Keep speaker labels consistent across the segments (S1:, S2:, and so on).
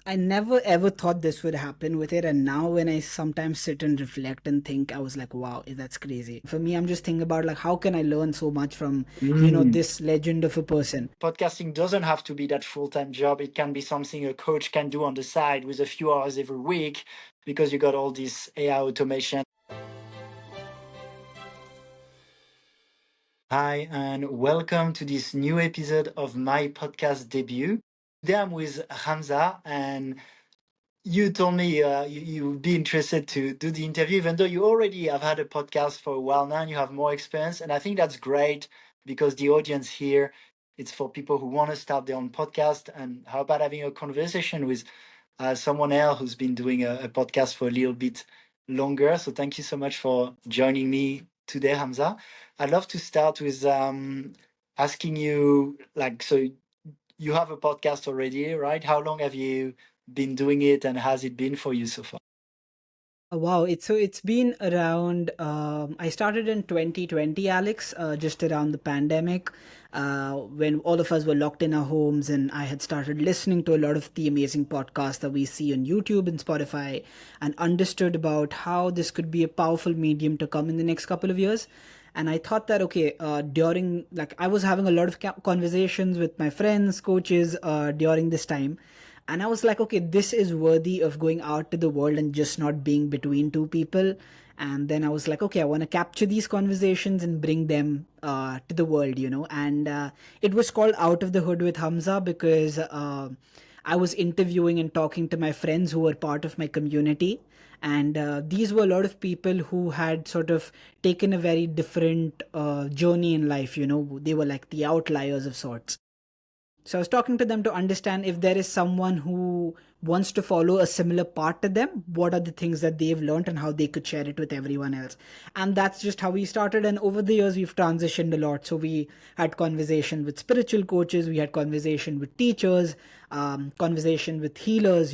S1: I never ever thought this would happen with it. And now when I sometimes sit and reflect and think, I was like, wow, that's crazy. For me, I'm just thinking about like, how can I learn so much from,
S2: Mm.
S1: this legend of a person?
S2: Podcasting doesn't have to be that full-time job. It can be something a coach can do on the side with a few hours every week because you got all this AI automation. Hi, and welcome to this new episode of my podcast debut. Today I'm with Hamza, and you told me you would be interested to do the interview, even though you already have had a podcast for a while now and you have more experience. And I think that's great because the audience here, it's for people who want to start their own podcast. And how about having a conversation with someone else who's been doing a podcast for a little bit longer? So thank you so much for joining me today, Hamza. I'd love to start with asking you, like, so you have a podcast already, right? How long have you been doing it, and has it been for you so far?
S1: Wow, it's been around. I started in 2020, Alex, just around the pandemic, when all of us were locked in our homes, and I had started listening to a lot of the amazing podcasts that we see on YouTube and Spotify, and understood about how this could be a powerful medium to come in the next couple of years. And I thought that okay, during like I was having a lot of conversations with my friends, coaches, during this time, and I was like, okay, this is worthy of going out to the world and just not being between two people. And then I was like, okay, I want to capture these conversations and bring them to the world. And it was called Out of the Hood with Hamza because I was interviewing and talking to my friends who were part of my community. And these were a lot of people who had sort of taken a very different journey in life. They were like the outliers of sorts. So I was talking to them to understand if there is someone who wants to follow a similar path to them, what are the things that they've learned and how they could share it with everyone else. And that's just how we started. And over the years, we've transitioned a lot. So we had conversation with spiritual coaches, we had conversation with teachers, conversation with healers.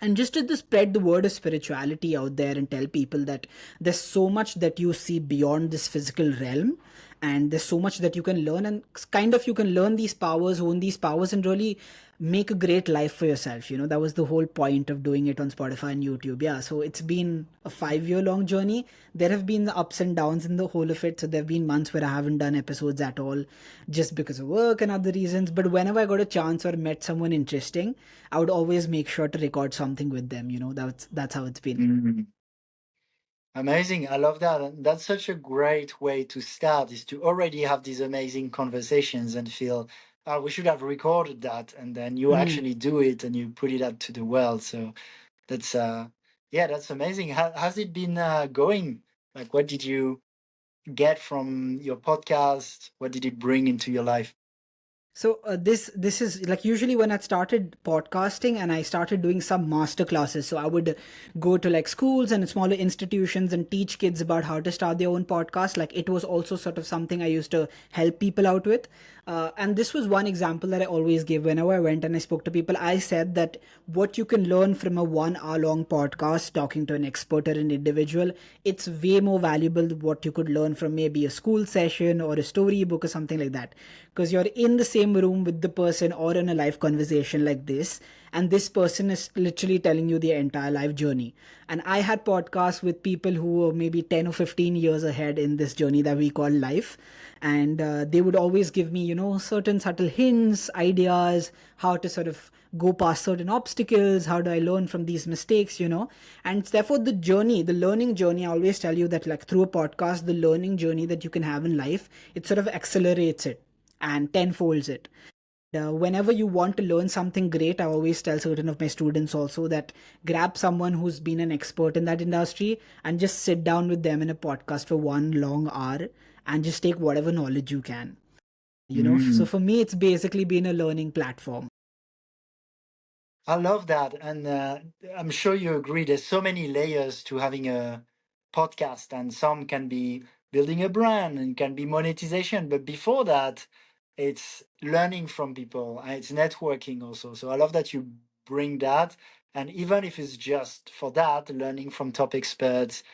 S1: And just to spread the word of spirituality out there and tell people that there's so much that you see beyond this physical realm, and there's so much that you can learn, and kind of you can learn these powers, own these powers, and really make a great life for yourself. That was the whole point of doing it on Spotify and YouTube. Yeah, so it's been a 5-year long journey. There have been the ups and downs in the whole of it. So there have been months where I haven't done episodes at all, just because of work and other reasons. But whenever I got a chance or met someone interesting, I would always make sure to record something with them. That's how it's been.
S2: Mm. Amazing. I love that. And that's such a great way to start, is to already have these amazing conversations and feel, oh, we should have recorded that. And then you
S1: Mhm.
S2: actually do it and you put it out to the world. So that's, yeah, that's amazing. Has it been going? Like, what did you get from your podcast? What did it bring into your life?
S1: So this is like usually when I started podcasting and I started doing some master classes. So I would go to like schools and smaller institutions and teach kids about how to start their own podcast. Like it was also sort of something I used to help people out with. And this was one example that I always give whenever I went and I spoke to people. I said that what you can learn from a 1 hour long podcast talking to an expert or an individual, it's way more valuable than what you could learn from maybe a school session or a storybook or something like that, because you're in the same room with the person or in a live conversation like this, and this person is literally telling you their entire life journey. And I had podcasts with people who were maybe 10 or 15 years ahead in this journey that we call life, and they would always give me certain subtle hints, ideas, how to sort of go past certain obstacles, how do I learn from these mistakes. And it's therefore the journey, the learning journey. I always tell you that like through a podcast, the learning journey that you can have in life, it sort of accelerates it and tenfolds it. Whenever you want to learn something great, I always tell certain of my students also that grab someone who's been an expert in that industry and just sit down with them in a podcast for 1 long hour and just take whatever knowledge you can. So
S2: Mm.
S1: for me, it's basically been a learning platform.
S2: I love that. And I'm sure you agree, there's so many layers to having a podcast, and some can be building a brand and can be monetization. But before that, it's learning from people and it's networking also. So I love that you bring that. And even if it's just for that, learning from top experts,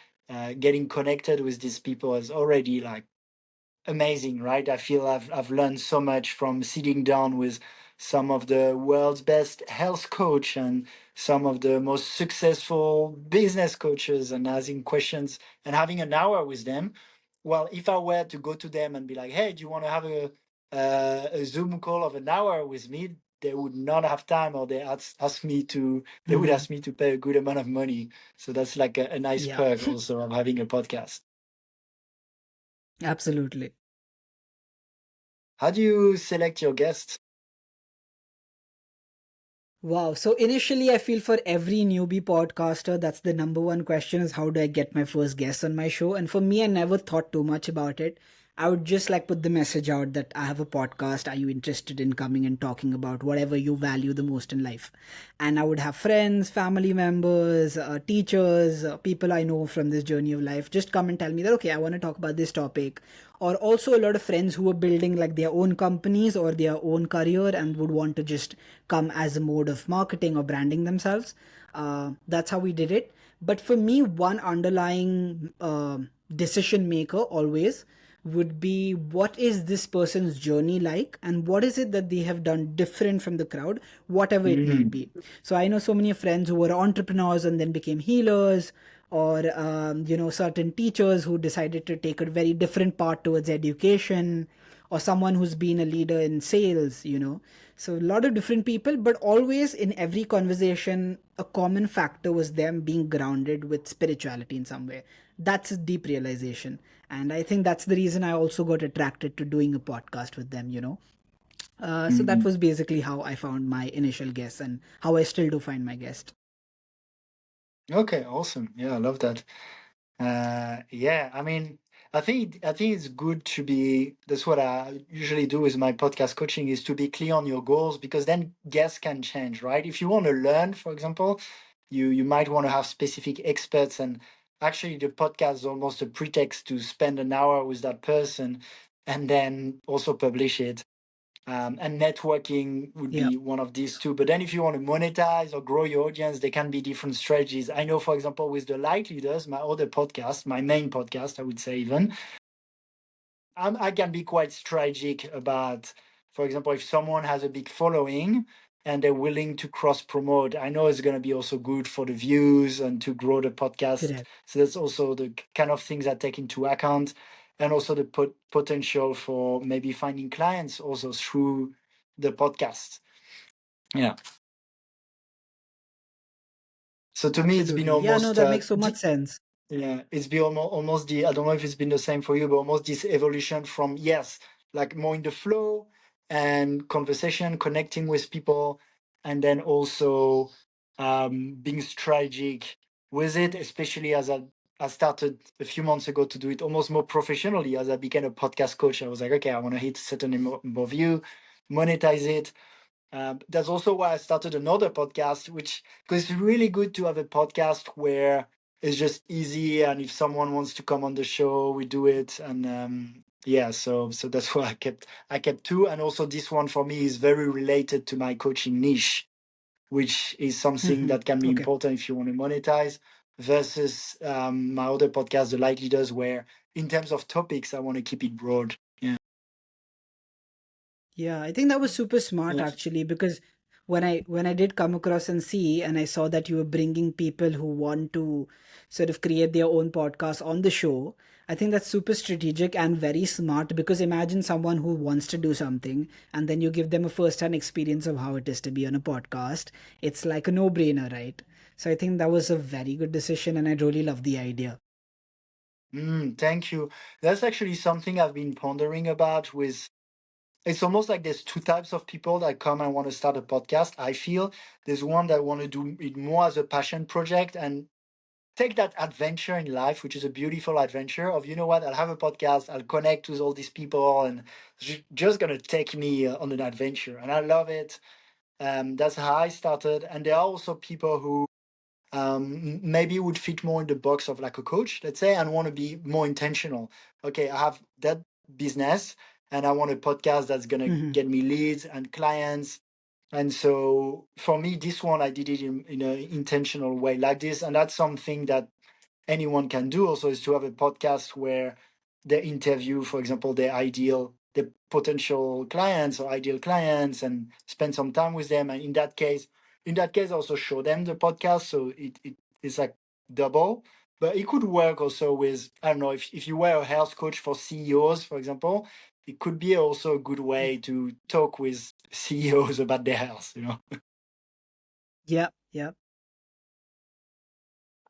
S2: getting connected with these people is already like amazing, right? I feel I've learned so much from sitting down with some of the world's best health coach and some of the most successful business coaches and asking questions and having an hour with them. Well, if I were to go to them and be like, hey, do you want to have a Zoom call of an hour with me? They would not have time, or they would
S1: Hmm.
S2: ask me to pay a good amount of money. So that's like a nice
S1: Yeah,
S2: perk also of having a podcast.
S1: absolutely.
S2: How do you select your guests?
S1: Wow. So initially, I feel for every newbie podcaster, that's the number one question is how do I get my first guest on my show? And for me, I never thought too much about it. I would just like put the message out that I have a podcast. Are you interested in coming and talking about whatever you value the most in life? And I would have friends, family members, teachers, people I know from this journey of life just come and tell me that, okay, I want to talk about this topic. Or also a lot of friends who are building like their own companies or their own career and would want to just come as a mode of marketing or branding themselves. That's how we did it. But for me, one underlying decision maker always would be what is this person's journey like and what is it that they have done different from the crowd, whatever it might
S2: Mm.
S1: be. So I know so many friends who were entrepreneurs and then became healers, or certain teachers who decided to take a very different path towards education, or someone who's been a leader in sales. So a lot of different people, but always in every conversation a common factor was them being grounded with spirituality in some way. That's a deep realization, and I think that's the reason I also got attracted to doing a podcast with them. So that
S2: Mm.
S1: was basically how I found my initial guest and how I still do find my guest.
S2: Okay, awesome. Yeah, I love that. Yeah, I mean, I think it's good to be. That's what I usually do with my podcast coaching is to be clear on your goals because then guests can change, right? If you want to learn, for example, you might want to have specific experts, and actually the podcast is almost a pretext to spend an hour with that person, and then also publish it. And networking would
S1: Yeah,
S2: be one of these two. But then if you want to monetize or grow your audience, there can be different strategies. I know, for example, with the Light Leaders, my other podcast, my main podcast, I would say even, I can be quite strategic about, for example, if someone has a big following and they're willing to cross promote, I know it's going to be also good for the views and to grow the podcast.
S1: correct.
S2: So that's also the kind of things I take into account. And also the potential for maybe finding clients also through the podcast. Yeah. So to me, it's been
S1: Absolutely. Yeah, no,
S2: almost
S1: that makes so much sense.
S2: yeah, it's been almost the, I don't know if it's been the same for you, but almost this evolution from, yes, like more in the flow and conversation, connecting with people, and then also being strategic with it, especially as I started a few months ago to do it almost more professionally as I became a podcast coach. I was like, okay, I want to hit a certain number of view, monetize it. That's also why I started another podcast, which because it's really good to have a podcast where it's just easy, and if someone wants to come on the show, we do it, and yeah, so that's why I kept two, and also this one for me is very related to my coaching niche, which is something
S1: Hmm.
S2: that can be
S1: Okay.
S2: important if you want to monetize, versus my other podcast, the Light Leaders, where in terms of topics, I want to keep it broad. Yeah.
S1: Yeah, I think that was super smart
S2: Yeah.
S1: actually, because when I did come across and see and I saw that you were bringing people who want to sort of create their own podcast on the show. I think that's super strategic and very smart, because imagine someone who wants to do something and then you give them a first-hand experience of how it is to be on a podcast. It's like a no-brainer, right? So I think that was a very good decision and I really love the idea.
S2: Thank you. That's actually something I've been pondering about with. It's almost like there's two types of people that come and want to start a podcast. I feel there's one that want to do it more as a passion project and take that adventure in life, which is a beautiful adventure of, you know what, I'll have a podcast, I'll connect with all these people, and it's just going to take me on an adventure. And I love it. That's how I started. And there are also people who maybe would fit more in the box of like a coach, let's say, and want to be more intentional. Okay, I have that business and I want a podcast that's going to
S1: Hmm.
S2: get me leads and clients. And so for me, this one, I did it in an intentional way like this. And that's something that anyone can do also, is to have a podcast where they interview, for example, their the potential clients or ideal clients and spend some time with them. And in that case, also show them the podcast. So it is like double. But it could work also with, I don't know, if you were a health coach for CEOs, for example, it could be also a good
S1: Yeah.
S2: way to talk with CEOs about their health.
S1: Yeah. Yeah.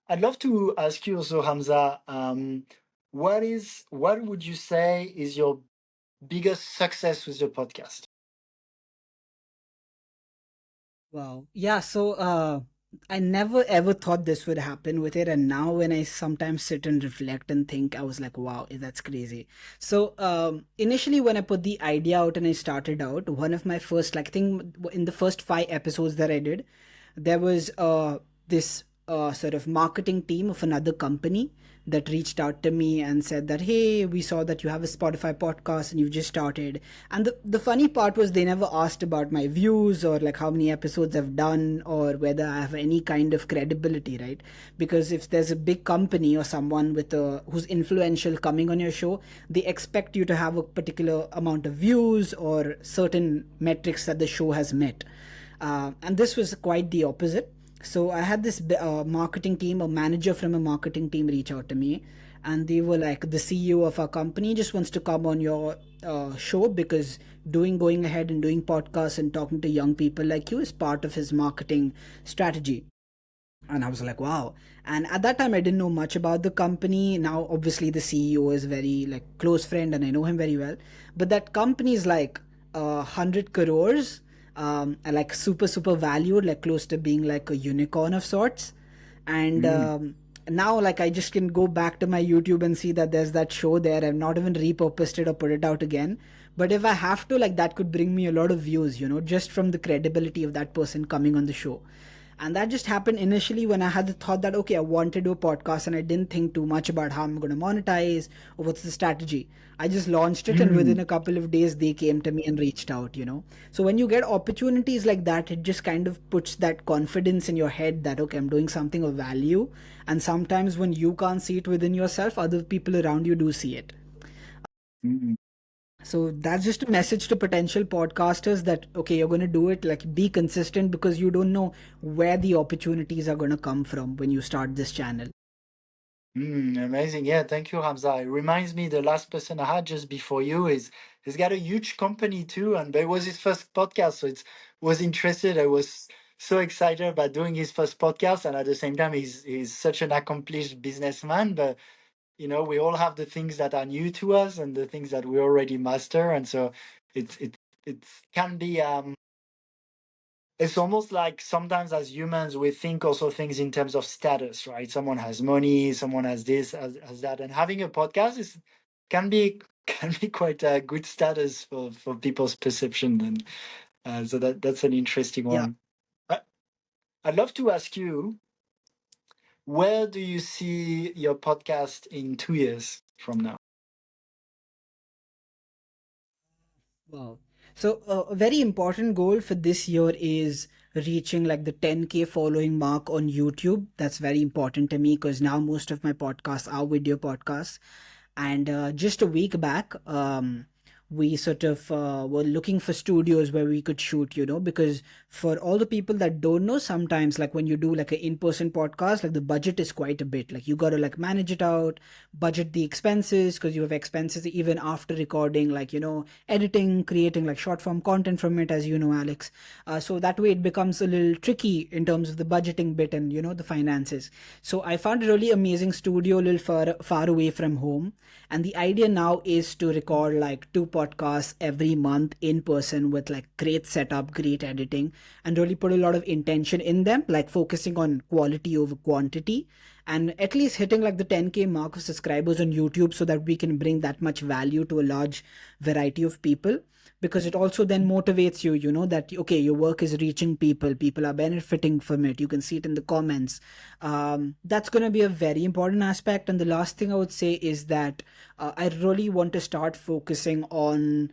S2: I'd love to ask you also, Hamza, what would you say is your biggest success with your podcast?
S1: Wow. Yeah, so I never ever thought this would happen with it, and now when I sometimes sit and reflect and think, I was like, wow, that's crazy. So initially when I put the idea out and I started out, one of my first, like, I think in the first 5 episodes that I did, there was this sort of marketing team of another company that reached out to me and said that, hey, we saw that you have a Spotify podcast and you just started. And the funny part was they never asked about my views or like how many episodes I've done or whether I have any kind of credibility, right? Because if there's a big company or someone with a who's influential coming on your show, they expect you to have a particular amount of views or certain metrics that the show has met. And this was quite the opposite. So I had this marketing team, a manager from a marketing team, reach out to me, and they were like, the CEO of our company just wants to come on your show because going ahead and doing podcasts and talking to young people like you is part of his marketing strategy. And I was like, wow. And at that time I didn't know much about the company. Now obviously the CEO is very like close friend and I know him very well, but that company is like 100 crores, and like super valued, like close to being like a unicorn of sorts. And
S2: Mm,
S1: now like I just can go back to my YouTube and see that there's that show there. I've not even repurposed it or put it out again, but if I have to, like, that could bring me a lot of views, just from the credibility of that person coming on the show. And that just happened initially when I had the thought that, okay, I want to do a podcast and I didn't think too much about how I'm going to monetize or what's the strategy. I just launched it, and within
S2: mm,
S1: a couple of days, they came to me and reached out. So when you get opportunities like that, it just kind of puts that confidence in your head that, okay, I'm doing something of value. And sometimes when you can't see it within yourself, other people around you do see it.
S2: mm.
S1: So that's just a message to potential podcasters that, okay, you're going to do it, like, be consistent because you don't know where the opportunities are going to come from when you start this channel.
S2: Amazing. Yeah, thank you, Hamza. It reminds me the last person I had just before you is he's got a huge company too, and but it was his first podcast, so it was interested. I was so excited about doing his first podcast, and at the same time, he's such an accomplished businessman. But we all have the things that are new to us and the things that we already master, and so it can be it's almost like sometimes as humans we think also things in terms of status, right? Someone has money, someone has this, has that, and having a podcast is can be can be quite a good status for people's perception. And so that's an interesting
S1: Yeah.
S2: one. I, I'd love to ask you, where do you see your podcast in 2 years from now?
S1: Wow. So a very important goal for this year is reaching like the 10K following mark on YouTube. That's very important to me because now most of my podcasts are video podcasts. And just a week back, we sort of were looking for studios where we could shoot, because for all the people that don't know, sometimes like when you do like an in-person podcast, like the budget is quite a bit. Like you got to like manage it out, budget the expenses because you have expenses even after recording, like, editing, creating like short form content from it, as you know, Alex. So that way it becomes a little tricky in terms of the budgeting bit and, the finances. So I found a really amazing studio a little far away from home. And the idea now is to record like 2 podcasts every month in person with like great setup, great editing, and really put a lot of intention in them, like focusing on quality over quantity, and at least hitting like the 10K mark of subscribers on YouTube so that we can bring that much value to a large variety of people. Because it also then motivates you, that okay, your work is reaching people are benefiting from it, you can see it in the comments. That's going to be a very important aspect. And the last thing I would say is that I really want to start focusing on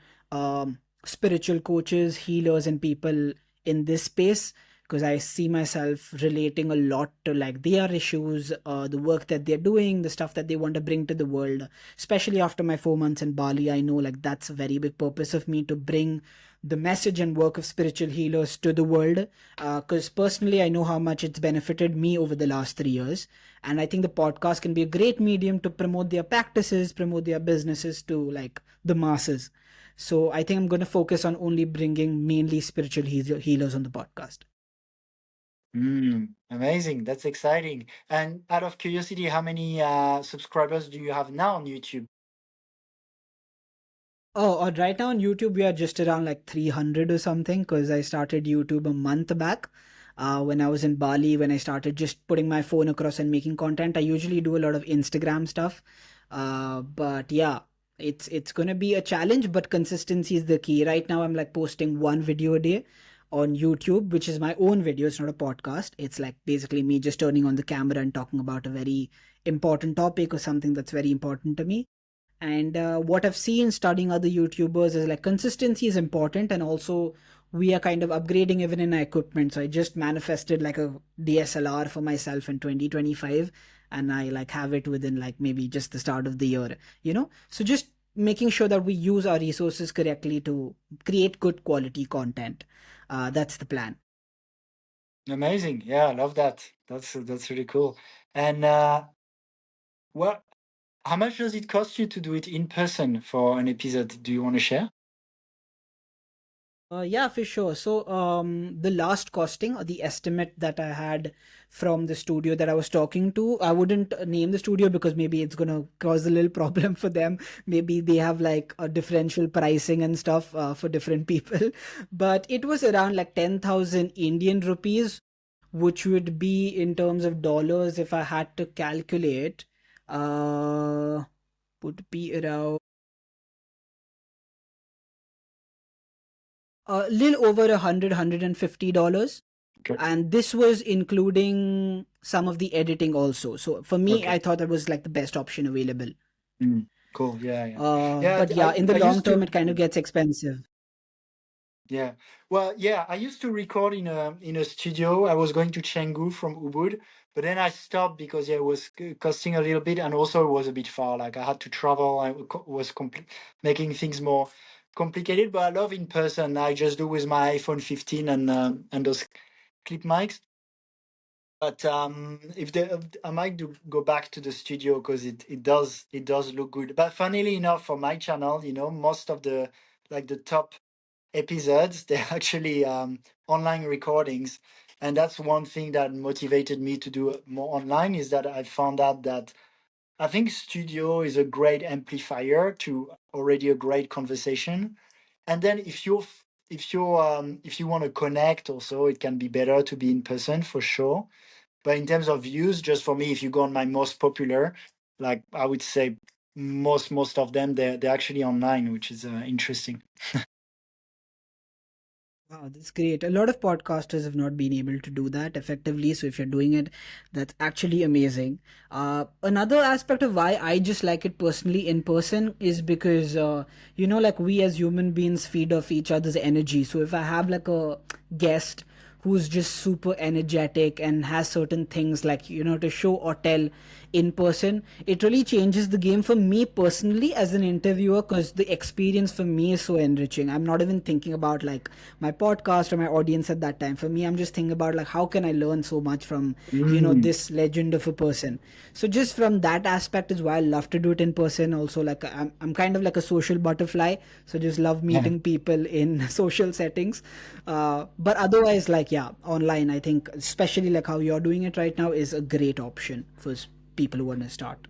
S1: spiritual coaches, healers, and people in this space, because I see myself relating a lot to like their issues, the work that they're doing, the stuff that they want to bring to the world. Especially after my 4 months in Bali, I know like that's a very big purpose of me, to bring the message and work of spiritual healers to the world. Because personally, I know how much it's benefited me over the last 3 years. And I think the podcast can be a great medium to promote their practices, promote their businesses to like the masses. So I think I'm going to focus on only bringing mainly spiritual healers on the podcast.
S2: Amazing. That's exciting. And out of curiosity, how many subscribers do you have now on YouTube?
S1: Oh, right now on YouTube, we are just around like 300 or something, because I started YouTube a month back. When I was in Bali, when I started just putting my phone across and making content, I usually do a lot of Instagram stuff. But yeah, it's gonna be a challenge, but consistency is the key. Right now, I'm like posting one video a day on YouTube, which is my own video. It's not a podcast. It's like basically me just turning on the camera and talking about a very important topic or something that's very important to me. And what I've seen studying other YouTubers is like consistency is important, and also we are kind of upgrading even in our equipment. So I just manifested like a DSLR for myself in 2025, and I like have it within like maybe just the start of the year, So just making sure that we use our resources correctly to create good quality content. That's the plan.
S2: Amazing. Yeah, I love that. That's really cool. And what? How much does it cost you to do it in person for an episode? Do you want to share?
S1: Yeah, for sure. So, the last costing or the estimate that I had from the studio that I was talking to, I wouldn't name the studio because maybe it's gonna cause a little problem for them. Maybe they have like a differential pricing and stuff for different people. But it was around like 10,000 Indian rupees, which would be in terms of dollars, if I had to calculate, uh, would be around a little over $150.
S2: Okay.
S1: And this was including some of the editing also. So for me,
S2: Okay.
S1: I thought that was like the best option available.
S2: Mm, cool. Yeah, yeah. Yeah,
S1: But yeah, in the
S2: I
S1: long
S2: used
S1: term,
S2: to.
S1: it kind of gets expensive.
S2: Yeah. Well, yeah, I used to record in a studio. I was going to Chengdu from Ubud, but then I stopped because yeah, it was costing a little bit, and also it was a bit far. Like I had to travel. Was making things more complicated. But I love in person. I just do with my iPhone 15 and those clip mics. But if I might go back to the studio because it does look good. But funnily enough, for my channel, most of the top episodes they're actually online recordings, and that's one thing that motivated me to do more online. Is that I found out that I think studio is a great amplifier to already a great conversation, and then if you want to connect also, it can be better to be in person for sure. But in terms of views, just for me, if you go on my most popular, like I would say most of them, they're actually online, which is interesting.
S1: Wow, that's great. A lot of podcasters have not been able to do that effectively. So if you're doing it, that's actually amazing. Another aspect of why I just like it personally in person is because, like we as human beings feed off each other's energy. So if I have like a guest who's just super energetic and has certain things like, to show or tell in person, it really changes the game for me personally as an interviewer, because the experience for me is so enriching. I'm not even thinking about like my podcast or my audience at that time. For me, I'm just thinking about like how can I learn so much from
S2: Mm.
S1: this legend of a person. So just from that aspect is why I love to do it in person. Also, like I'm kind of like a social butterfly, so just love
S2: Yeah.
S1: meeting people in social settings. But otherwise, like yeah, online, I think especially like how you're doing it right now is a great option for people who want to start.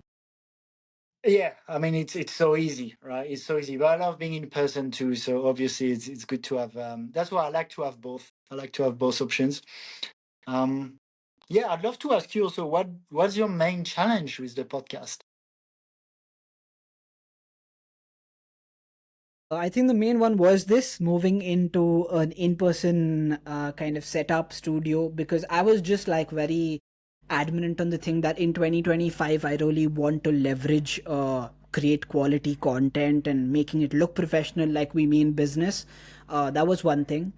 S2: Yeah, I mean it's so easy, right? It's so easy. But I love being in person too. So obviously it's good to have. That's why I like to have both. I like to have both options. Um, yeah, I'd love to ask you also what's your main challenge with the podcast?
S1: I think the main one was this moving into an in-person kind of setup studio, because I was just like very adamant on the thing that in 2025 I really want to leverage create quality content and making it look professional like we mean business. That was one thing.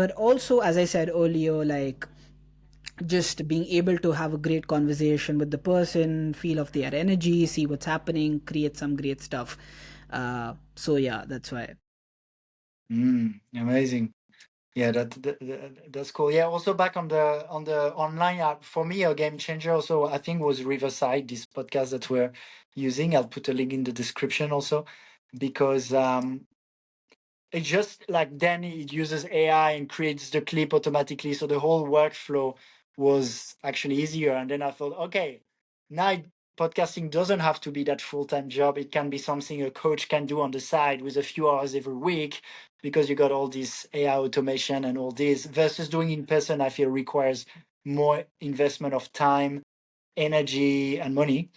S1: But also, as I said earlier, like just being able to have a great conversation with the person, feel of their energy, see what's happening, create some great stuff. So yeah, that's why.
S2: Amazing. Yeah, that's cool. Yeah, also back on the online app for me, a game changer also I think was Riverside, this podcast that we're using. I'll put a link in the description also because it just like then it uses AI and creates the clip automatically. So the whole workflow was actually easier. And then I thought, okay, now podcasting doesn't have to be that full-time job. It can be something a coach can do on the side with a few hours every week because you got all this AI automation and all this versus doing in person, I feel requires more investment of time, energy, and money.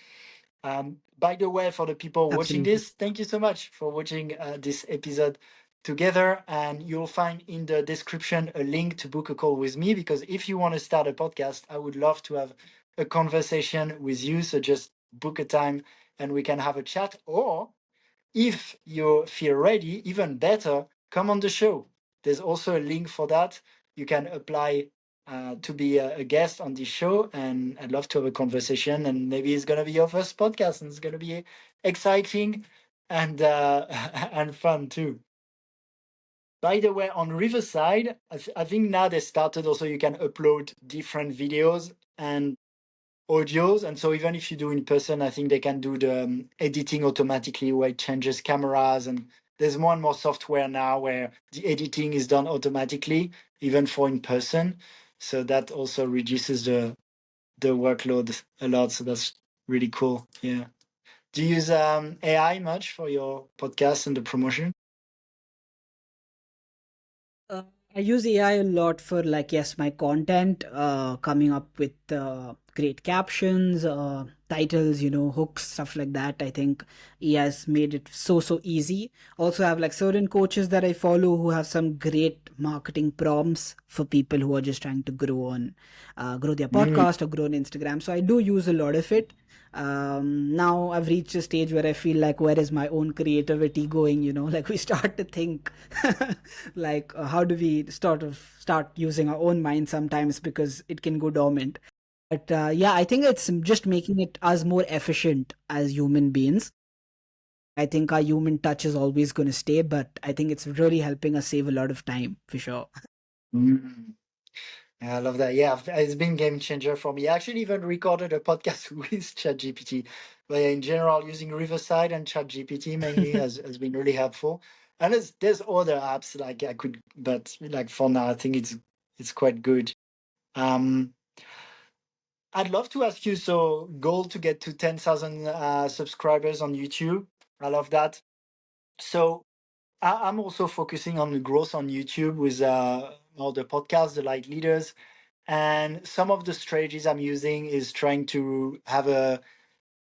S2: By the way, for the people watching
S1: Absolutely.
S2: this, thank you so much for watching this episode together. And you'll find in the description a link to book a call with me because if you want to start a podcast, I would love to have a conversation with you. So just book a time and we can have a chat. Or if you feel ready, even better, come on the show. There's also a link for that. You can apply to be a guest on this show, and I'd love to have a conversation. And maybe it's gonna be your first podcast, and it's gonna be exciting and and fun too. By the way, on Riverside, I think now they started also you can upload different videos and audios. And so even if you do in person, I think they can do the editing automatically where it changes cameras. And there's more and more software now where the editing is done automatically, even for in person. So that also reduces the workload a lot. So that's really cool. Yeah. Do you use AI much for your podcast and the promotion?
S1: Uh, I use AI a lot for like yes, my content, coming up with great captions, titles, hooks, stuff like that. I think AI has made it so easy. Also, I have like certain coaches that I follow who have some great marketing prompts for people who are just trying to grow their
S2: Mm.
S1: podcast or grow on Instagram. So I do use a lot of it. Now I've reached a stage where I feel like where is my own creativity going, like we start to think like how do we start using our own mind sometimes because it can go dormant. But yeah, I think it's just making it us more efficient as human beings. I think our human touch is always going to stay, but I think it's really helping us save a lot of time for sure.
S2: Mm. Yeah, I love that. Yeah, it's been game changer for me. I actually even recorded a podcast with ChatGPT. But yeah, in general, using Riverside and ChatGPT mainly has been really helpful. And there's other apps like I could, but like for now, I think it's quite good. Um, I'd love to ask you. So, goal to get to 10,000 subscribers on YouTube. I love that. So, I'm also focusing on the growth on YouTube with all the podcasts, the light leaders. And some of the strategies I'm using is trying to have a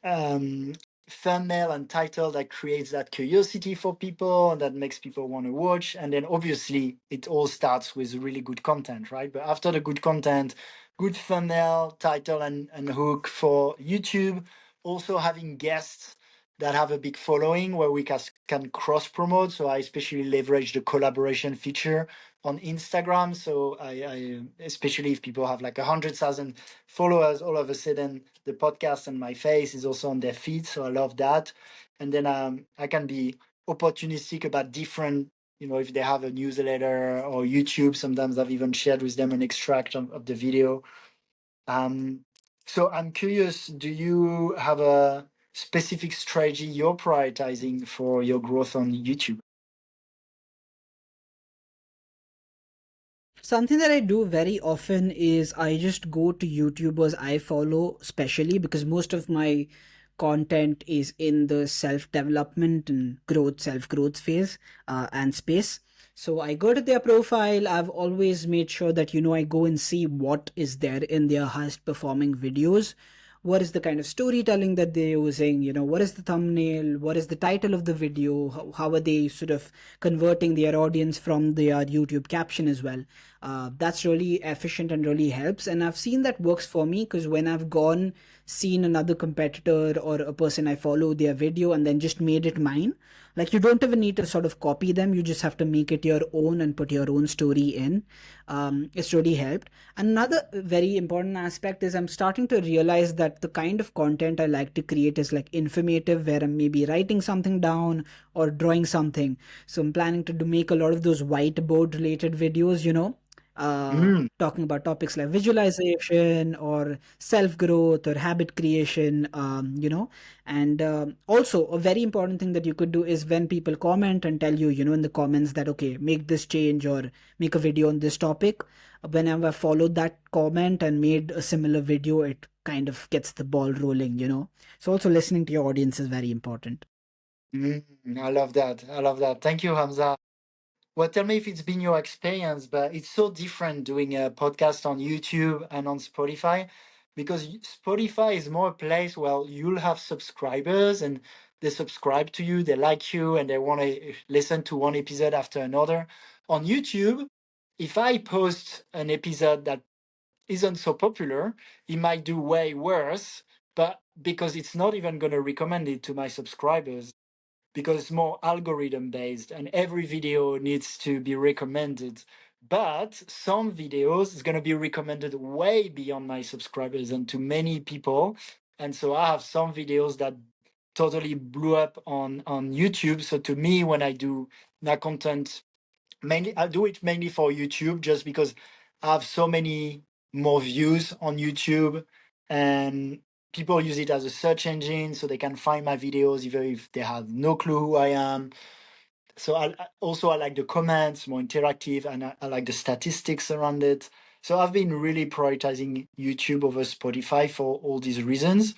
S2: um, thumbnail and title that creates that curiosity for people and that makes people want to watch. And then obviously it all starts with really good content, right? But after the good content, good thumbnail, title, and hook for YouTube, also having guests that have a big following where we can cross promote. So I especially leverage the collaboration feature on Instagram. So I especially if people have like 100,000 followers, all of a sudden the podcast and my face is also on their feed. So I love that. And then I can be opportunistic about different, if they have a newsletter or YouTube, sometimes I've even shared with them an extract of the video. Um, so I'm curious, do you have a specific strategy you're prioritizing for your growth on YouTube?
S1: Something that I do very often is I just go to YouTubers I follow, specially because most of my content is in the self development and self growth phase and space. So I go to their profile. I've always made sure that, I go and see what is there in their highest performing videos, what is the kind of storytelling that they're using, what is the thumbnail, what is the title of the video, how are they sort of converting their audience from their YouTube caption as well. That's really efficient and really helps, and I've seen that works for me, because when I've gone seen another competitor or a person I follow their video and then just made it mine, like you don't even need to sort of copy them, you just have to make it your own and put your own story in. It's really helped. Another very important aspect is I'm starting to realize that the kind of content I like to create is like informative, where I'm maybe writing something down or drawing something. So I'm planning to make a lot of those whiteboard related videos,
S2: Mm.
S1: talking about topics like visualization or self growth or habit creation, and also a very important thing that you could do is when people comment and tell you, in the comments that, okay, make this change or make a video on this topic. Whenever I followed that comment and made a similar video, it kind of gets the ball rolling. So also listening to your audience is very important.
S2: Mm. I love that. I love that. Thank you, Hamza. Well, tell me if it's been your experience, but it's so different doing a podcast on YouTube and on Spotify, because Spotify is more a place where you'll have subscribers and they subscribe to you, they like you, and they want to listen to one episode after another. On YouTube, if I post an episode that isn't so popular, it might do way worse, but because it's not even going to recommend it to my subscribers, because it's more algorithm based and every video needs to be recommended. But some videos is going to be recommended way beyond my subscribers and to many people. And so I have some videos that totally blew up on YouTube. So to me, when I do that content, mainly I do it mainly for YouTube, just because I have so many more views on YouTube, and people use it as a search engine so they can find my videos even if they have no clue who I am. So I like the comments, more interactive, and I like the statistics around it. So I've been really prioritizing YouTube over Spotify for all these reasons.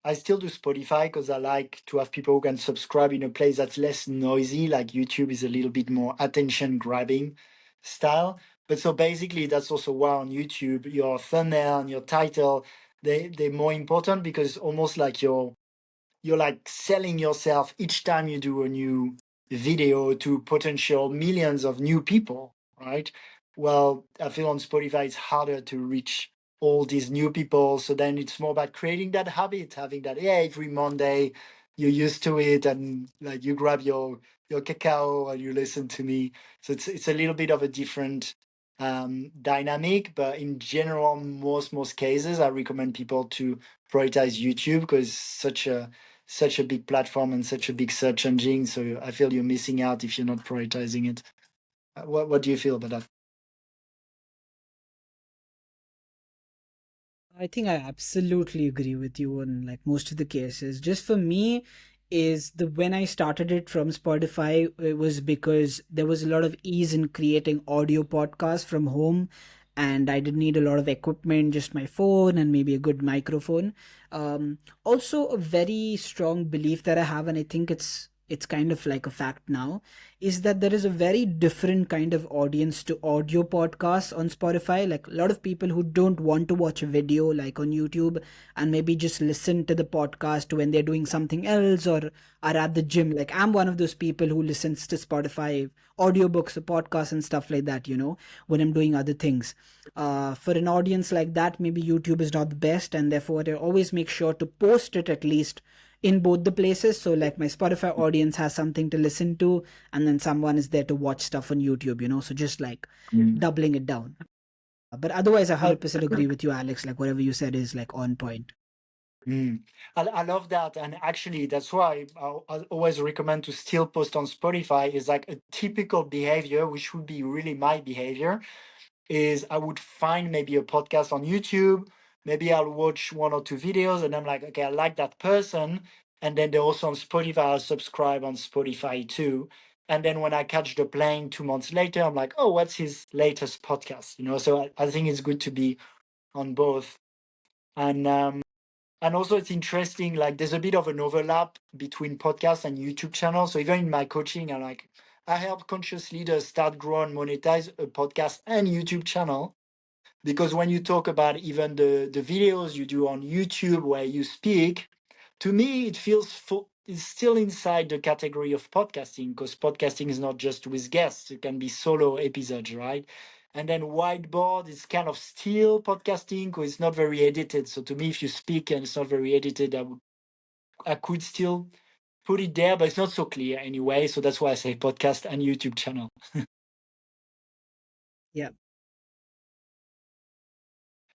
S2: I still do Spotify because I like to have people who can subscribe in a place that's less noisy. Like YouTube is a little bit more attention grabbing style. But so basically, that's also why on YouTube, your thumbnail and your title, they're more important, because it's almost like you're like selling yourself each time you do a new video to potential millions of new people, right? Well, I feel on Spotify it's harder to reach all these new people. So then it's more about creating that habit, having that, yeah, every Monday you're used to it, and like you grab your cacao and you listen to me. So it's a little bit of a different dynamic, but in general, most cases, I recommend people to prioritize YouTube because such a big platform and such a big search engine. So I feel you're missing out if you're not prioritizing it. What do you feel about that?
S1: I think I absolutely agree with you on like most of the cases. Just for me, is the when I started it from Spotify, it was because there was a lot of ease in creating audio podcasts from home, and I didn't need a lot of equipment, just my phone and maybe a good microphone. Also, a very strong belief that I have, and I think it's kind of like a fact now, is that there is a very different kind of audience to audio podcasts on Spotify. Like a lot of people who don't want to watch a video like on YouTube and maybe just listen to the podcast when they're doing something else or are at the gym. Like I'm one of those people who listens to Spotify audiobooks or podcasts and stuff like that, when I'm doing other things. For an audience like that, maybe YouTube is not the best, and therefore I always make sure to post it at least in both the places. So like my Spotify audience has something to listen to, and then someone is there to watch stuff on YouTube, so just like
S2: Mm.
S1: doubling it down. But otherwise, I
S2: I,
S1: 100% agree with you, Alex. Like whatever you said is like on point.
S2: mm. I love that, and actually, that's why I always recommend to still post on Spotify. Is like a typical behavior, which would be really my behavior, is I would find maybe a podcast on YouTube. Maybe I'll watch one or two videos and I'm like, okay, I like that person. And then they're also on Spotify. I'll subscribe on Spotify too. And then when I catch the plane 2 months later, I'm like, oh, what's his latest podcast? So I think it's good to be on both. And also it's interesting, like there's a bit of an overlap between podcasts and YouTube channels. So even in my coaching, I help conscious leaders start, grow, and monetize a podcast and YouTube channel. because when you talk about even the videos you do on YouTube where you speak, to me it feels it's still inside the category of podcasting, because podcasting is not just with guests, it can be solo episodes, right? And then whiteboard is kind of still podcasting because it's not very edited. So to me, if you speak and it's not very edited, I could still put it there, but it's not so clear anyway. So that's why I say podcast and YouTube channel.
S1: Yeah.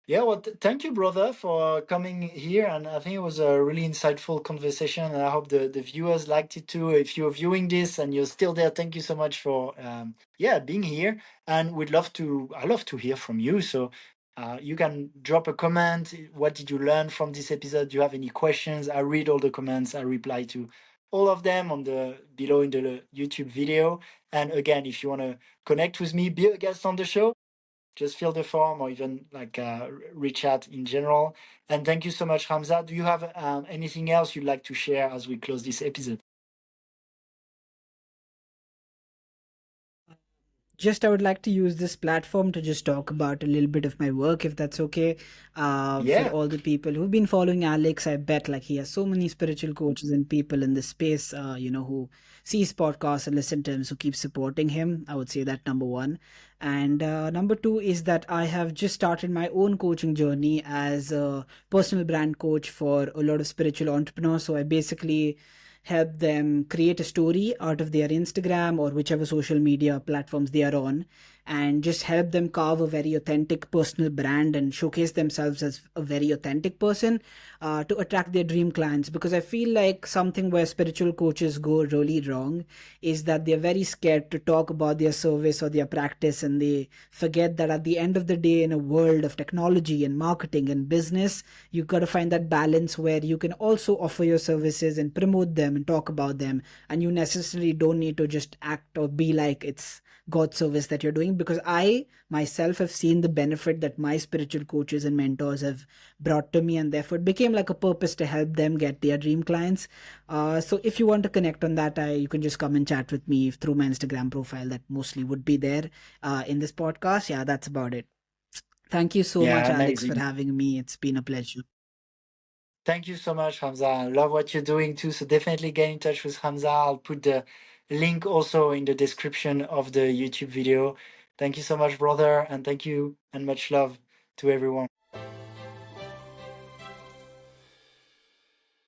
S2: Yeah, well, thank you, brother, for coming here. And I think it was a really insightful conversation. And I hope the viewers liked it too. If you're viewing this and you're still there, thank you so much for yeah, being here. And I love to hear from you. So you can drop a comment. What did you learn from this episode? Do you have any questions? I read all the comments. I reply to all of them on the below in the YouTube video. And again, if you want to connect with me, be a guest on the show, just fill the form or even like reach out in general. And thank you so much, Hamza. Do you have anything else you'd like to share as we close this episode?
S1: Just I would like to use this platform to just talk about a little bit of my work, if that's okay. For
S2: Yeah.
S1: all the people who've been following Alex, I bet like he has so many spiritual coaches and people in this space, who sees podcasts and listen to him, so keep supporting him. I would say that number one. And number two is that I have just started my own coaching journey as a personal brand coach for a lot of spiritual entrepreneurs. So I basically help them create a story out of their Instagram or whichever social media platforms they are on, and just help them carve a very authentic personal brand and showcase themselves as a very authentic person to attract their dream clients. Because I feel like something where spiritual coaches go really wrong is that they're very scared to talk about their service or their practice, and they forget that at the end of the day, in a world of technology and marketing and business, you got to find that balance where you can also offer your services and promote them and talk about them, and you necessarily don't need to just act or be like it's God's service that you're doing. Because I myself have seen the benefit that my spiritual coaches and mentors have brought to me, and therefore it became like a purpose to help them get their dream clients. So if you want to connect on that, you can just come and chat with me through my Instagram profile that mostly would be there in this podcast. Yeah, that's about it. Thank you so
S2: Yeah,
S1: much, Alex, for
S2: amazing.
S1: having me. It's been a pleasure.
S2: Thank you so much, Hamza. I love what you're doing too. So definitely get in touch with Hamza. I'll put the link also in the description of the YouTube video. Thank you so much, brother. And thank you and much love to everyone.